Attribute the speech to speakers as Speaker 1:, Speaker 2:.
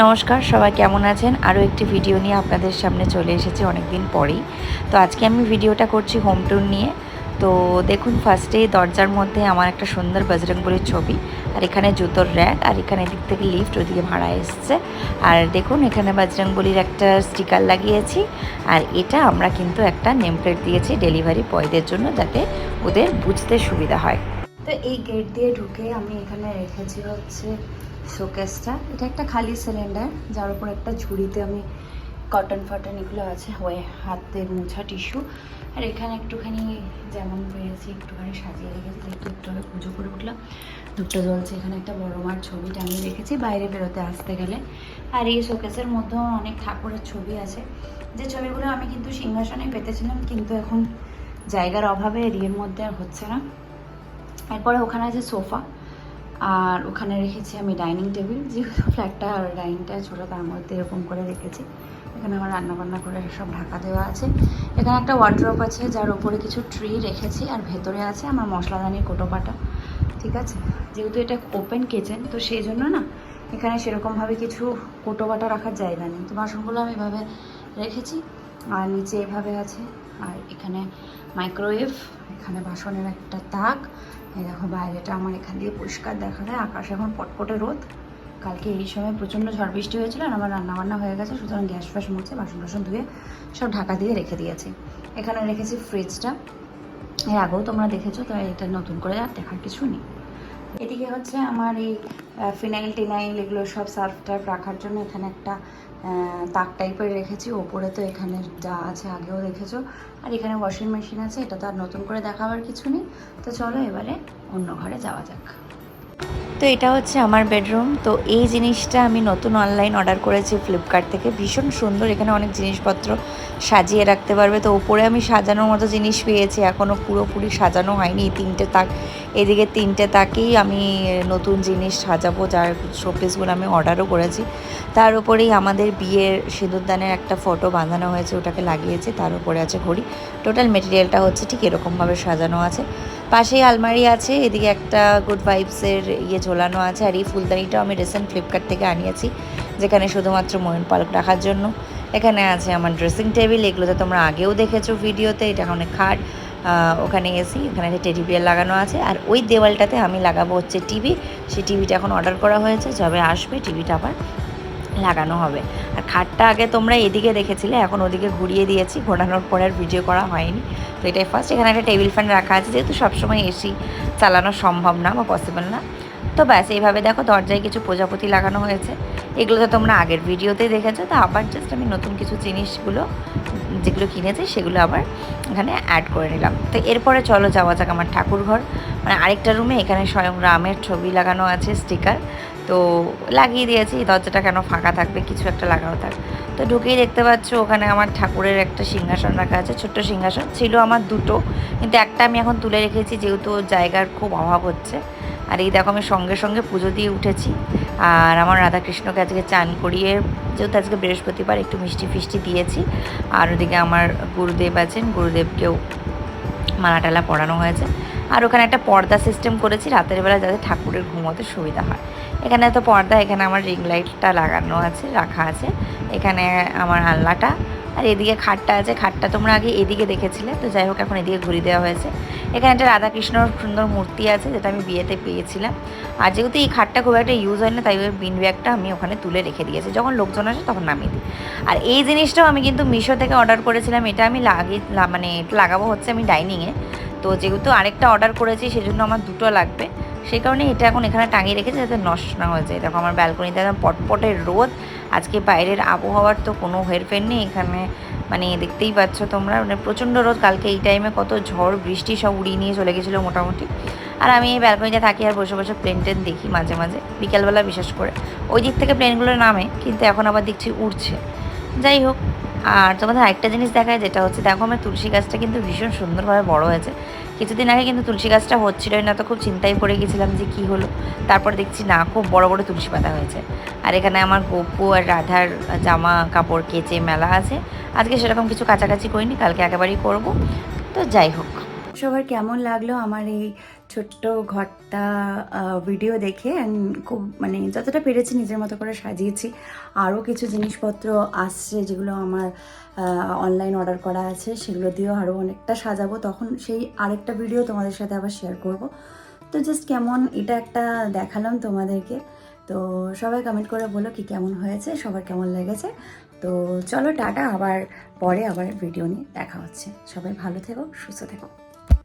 Speaker 1: নমস্কার, সবাই কেমন আছেন? আরও একটি ভিডিও নিয়ে আপনাদের সামনে চলে এসেছি অনেক দিন পরেই। তো আজকে আমি ভিডিওটা করছি হোম ট্যুর নিয়ে। তো দেখুন, ফার্স্টেই দরজার মধ্যে আমার একটা সুন্দর বজরংবলির ছবি, আর এখানে জুতোর র্যাক, আর এখানে এদিক থেকে লিফট, ওদিকে ভাড়া এসছে। আর দেখুন এখানে বজরংবলির একটা স্টিকার লাগিয়েছি। আর এটা আমরা কিন্তু একটা নেম প্লেট দিয়েছি ডেলিভারি বয়দের জন্য, যাতে ওদের বুঝতে সুবিধা হয়। তো এই গেট দিয়ে ঢুকে আমি এখানে রেখেছি হচ্ছে শোকেসটা। এটা একটা খালি সিলিন্ডার, যার উপর একটা ঝুড়িতে আমি কটন ফটন এগুলো আছে, হয়ে হাতের মোছা টিস্যু। আর এখানে একটুখানি যেমন পেয়েছি একটুখানি সাজিয়ে রেখেছি, যেহেতু একটু আগে পুজো করে উঠলাম, ধূপটা জ্বলছে। এখানে একটা বড় মার ছবি টাঙিয়ে রেখেছি বাইরে বেরোতে আসতে গেলে। আর এই শোকেসের মধ্যেও অনেক ঠাকুরের ছবি আছে, যে ছবিগুলো আমি কিন্তু সিংহাসনে পেতেছিলাম, কিন্তু এখন জায়গার অভাবে এর মধ্যে আর হচ্ছে না। এরপরে ওখানে আছে সোফা, আর ওখানে রেখেছি আমি ডাইনিং টেবিল। যেহেতু ফ্ল্যাটটা আর ডাইনিংটা ছোটো, তার মধ্যে এরকম করে রেখেছি। এখানে আমার রান্নাবান্না করে সব ঢাকা দেওয়া আছে। এখানে একটা ওয়ার্ড্রপ আছে, যার ওপরে কিছু ট্রি রেখেছি, আর ভেতরে আছে আমার মশলাদানির কোটোপাটা। ঠিক আছে, যেহেতু এটা ওপেন কিচেন, তো সেই জন্য না এখানে সেরকমভাবে কিছু কোটোবাটা রাখার জায়গা নেই। তো বাসনগুলো আমি এভাবে রেখেছি, আর নিচে এভাবে আছে। আর এখানে মাইক্রোওয়েভ, এখানে বাসনের একটা তাক। এই দেখো বাইরেটা আমার এখান দিয়ে পরিষ্কার দেখা যায়, আকাশ এখন পটপটে রোদ। কালকে এই সময় প্রচণ্ড ঝড় বৃষ্টি হয়েছিল, আর আমার রান্নাবান্না হয়ে গেছে, সুতরাং গ্যাস ফ্যাস মুছে বাসন টাসন ধুয়ে সব ঢাকা দিয়ে রেখে দিয়েছি। এখানে রেখেছি ফ্রিজটা, এর আগেও তোমরা দেখেছো, তো এটা নতুন করে আর দেখার কিছু নেই। এদিকে হচ্ছে আমার এই ফিনাইল টিনাইল এগুলো সব সার্ফ টার্ফ রাখার জন্য এখানে একটা তাক টাইপের রেখেছি। ওপরে তো এখানে যা আছে আগেও দেখেছো। আর এখানে ওয়াশিং মেশিন আছে, এটা তো আর নতুন করে দেখাবার কিছু নেই। তো চলো এবারে অন্য ঘরে যাওয়া যাক। তো এটা হচ্ছে আমার বেডরুম। তো এই জিনিসটা আমি নতুন অনলাইন অর্ডার করেছি ফ্লিপকার্ট থেকে, ভীষণ সুন্দর। এখানে অনেক জিনিসপত্র সাজিয়ে রাখতে পারবে। তো ওপরে আমি সাজানোর মতো জিনিস পেয়েছি, এখনও পুরোপুরি সাজানো হয়নি। এই তিনটে তাক, এদিকে তিনটে তাকেই আমি নতুন জিনিস সাজাবো, যার শোপিসগুলো আমি অর্ডারও করেছি। তার উপরেই আমাদের বিয়ের সিঁদুরদানের একটা ফটো বাঁধানো হয়েছে, ওটাকে লাগিয়েছে। তার উপরে আছে ঘড়ি। টোটাল মেটেরিয়ালটা হচ্ছে ঠিক এরকমভাবে সাজানো আছে। পাশেই আলমারি আছে, এদিকে একটা গুড ভাইবসের ঝোলানো আছে। আর এই ফুলদানিটাও আমি রিসেন্ট ফ্লিপকার্ট থেকে আনিয়েছি, যেখানে শুধুমাত্র ময়ূর পালক রাখার জন্য। এখানে আছে আমার ড্রেসিং টেবিল, এগুলোতে তোমরা আগেও দেখেছো ভিডিওতে। এটা অনেক খাট, ওখানে এসি, এখানে টেডি বিয়ার লাগানো আছে। আর ওই দেওয়ালটাতে আমি লাগাবো হচ্ছে টিভি। সেই টিভিটা এখন অর্ডার করা হয়েছে, যবে আসবে টিভিটা আবার লাগানো হবে। আর খাটটা আগে তোমরা এদিকে দেখেছিলে, এখন ওদিকে ঘুরিয়ে দিয়েছি, ঘোরানোর পরে আর ভিডিও করা হয়নি। তো এটাই ফার্স্ট। এখানে একটা টেবিল ফ্যান রাখা আছে, যেহেতু সবসময় এসি চালানো সম্ভব না বা পসিবল না। তো ব্যাস, এইভাবে দেখো দরজায় কিছু প্রজাপতি লাগানো হয়েছে। এগুলো তো তোমরা আগের ভিডিওতেই দেখেছো। তো আবার জাস্ট আমি নতুন কিছু জিনিসগুলো যেগুলো কিনেছি সেগুলো আবার এখানে অ্যাড করে নিলাম। তো এরপরে চলো যাওয়া যাক আমার ঠাকুর ঘর, মানে আরেকটা রুমে। এখানে স্বয়ং রামের ছবি লাগানো আছে, স্টিকার। তো লাগিয়ে দিয়েছি, দরজাটা কেন ফাঁকা থাকবে, কিছু একটা লাগানো থাক। তো ঢুকেই দেখতে পাচ্ছ ওখানে আমার ঠাকুরের একটা সিংহাসন রাখা আছে, ছোট্ট সিংহাসন। ছিল আমার দুটো, কিন্তু একটা আমি এখন তুলে রেখেছি, যেহেতু জায়গার খুব অভাব হচ্ছে। আর এই দেখো আমি সঙ্গে সঙ্গে পুজো দিয়ে উঠেছি। আর আমার রাধাকৃষ্ণকে আজকে চান করিয়ে, যেহেতু আজকে বৃহস্পতিবার, একটু মিষ্টি ফিষ্টি দিয়েছি। আর ওদিকে আমার গুরুদেব আছেন, গুরুদেবকেও মালা টালা পরানো হয়েছে। আর ওখানে একটা পর্দা সিস্টেম করেছি রাতের বেলা, যাতে ঠাকুরের ঘুমোতে সুবিধা হয়। এখানে তো পর্দা, এখানে আমার রিং লাইটটা লাগানো আছে, রাখা আছে। এখানে আমার আলনাটা, আর এদিকে খাটটা আছে। খাটটা তোমরা আগে এদিকে দেখেছিলে, তো যাই হোক এখন এদিকে ঘুরিয়ে দেওয়া হয়েছে। এখানে একটা রাধাকৃষ্ণর সুন্দর মূর্তি আছে, যেটা আমি বিয়েতে পেয়েছিলাম। আর যেহেতু এই খাটটা খুব একটা ইউজ হয় না, তাই ওই বিন ব্যাগটা আমি ওখানে তুলে রেখে দিয়েছি, যখন লোকজন আসে তখন নামিয়ে দিই। আর এই জিনিসটাও আমি কিন্তু মিশো থেকে অর্ডার করেছিলাম। এটা আমি মানে এটা লাগাবো হচ্ছে আমি ডাইনিংয়ে। তো যেহেতু আরেকটা অর্ডার করেছি, সেজন্য আমার দুটো লাগবে। সেই কারণে এটা এখন এখানে টাঙিয়ে রেখেছি, যাতে নষ্ট না হয়ে যায়। দেখো আমার ব্যালকনিতে একদম পটপটের রোদ। আজকে বাইরের আবহাওয়ার তো কোনো হেরফের নেই এখানে, মানে দেখতেই পাচ্ছ তোমরা, মানে প্রচণ্ড রোদ। কালকে এই টাইমে কত ঝড় বৃষ্টি সব উড়িয়ে নিয়ে চলে গেছিলো মোটামুটি। আর আমি এই ব্যালকনিতে থাকি, আর বসে বসে প্লেন টেন দেখি মাঝে মাঝে, বিকেলবেলা বিশেষ করে। ওই দিক থেকে প্লেনগুলো নামে, কিন্তু এখন আবার দেখছি উড়ছে। যাই হোক, আর তোমাদের আরেকটা জিনিস দেখায়, যেটা হচ্ছে দেখো আমার তুলসী গাছটা কিন্তু ভীষণ সুন্দরভাবে বড় হয়েছে। কিছুদিন আগে কিন্তু তুলসী গাছটা হচ্ছিলোই না, তো খুব চিন্তায় পড়ে গেছিলাম যে কী হলো। তারপর দেখছি না, খুব বড় বড় তুলসী পাতা হয়েছে। আর এখানে আমার গপু আর রাধার জামা কাপড় কেচে মেলা আছে। আজকে সেরকম কিছু কাছাকাছি করিনি, কালকে একেবারেই করব। তো যাই হোক, সবার কেমন লাগলো আমার এই
Speaker 2: ছোট্ট ঘরটা ভিডিও দেখে অ্যান্ড খুব মানে যতটা পেরেছি নিজের মতো করে সাজিয়েছি। আরও কিছু জিনিসপত্র আসছে যেগুলো আমার অনলাইন অর্ডার করা আছে, সেগুলো দিয়েও আরও অনেকটা সাজাবো, তখন সেই আরেকটা ভিডিও তোমাদের সাথে আবার শেয়ার করব। তো জাস্ট কেমন এটা একটা দেখালাম তোমাদেরকে। তো সবাই কমেন্ট করে বলো কি কেমন হয়েছে, সবার কেমন লেগেছে। তো চলো টাটা, আবার পরে আবার ভিডিও নিয়ে দেখা হচ্ছে। সবাই ভালো থেকো, সুস্থ থেকো।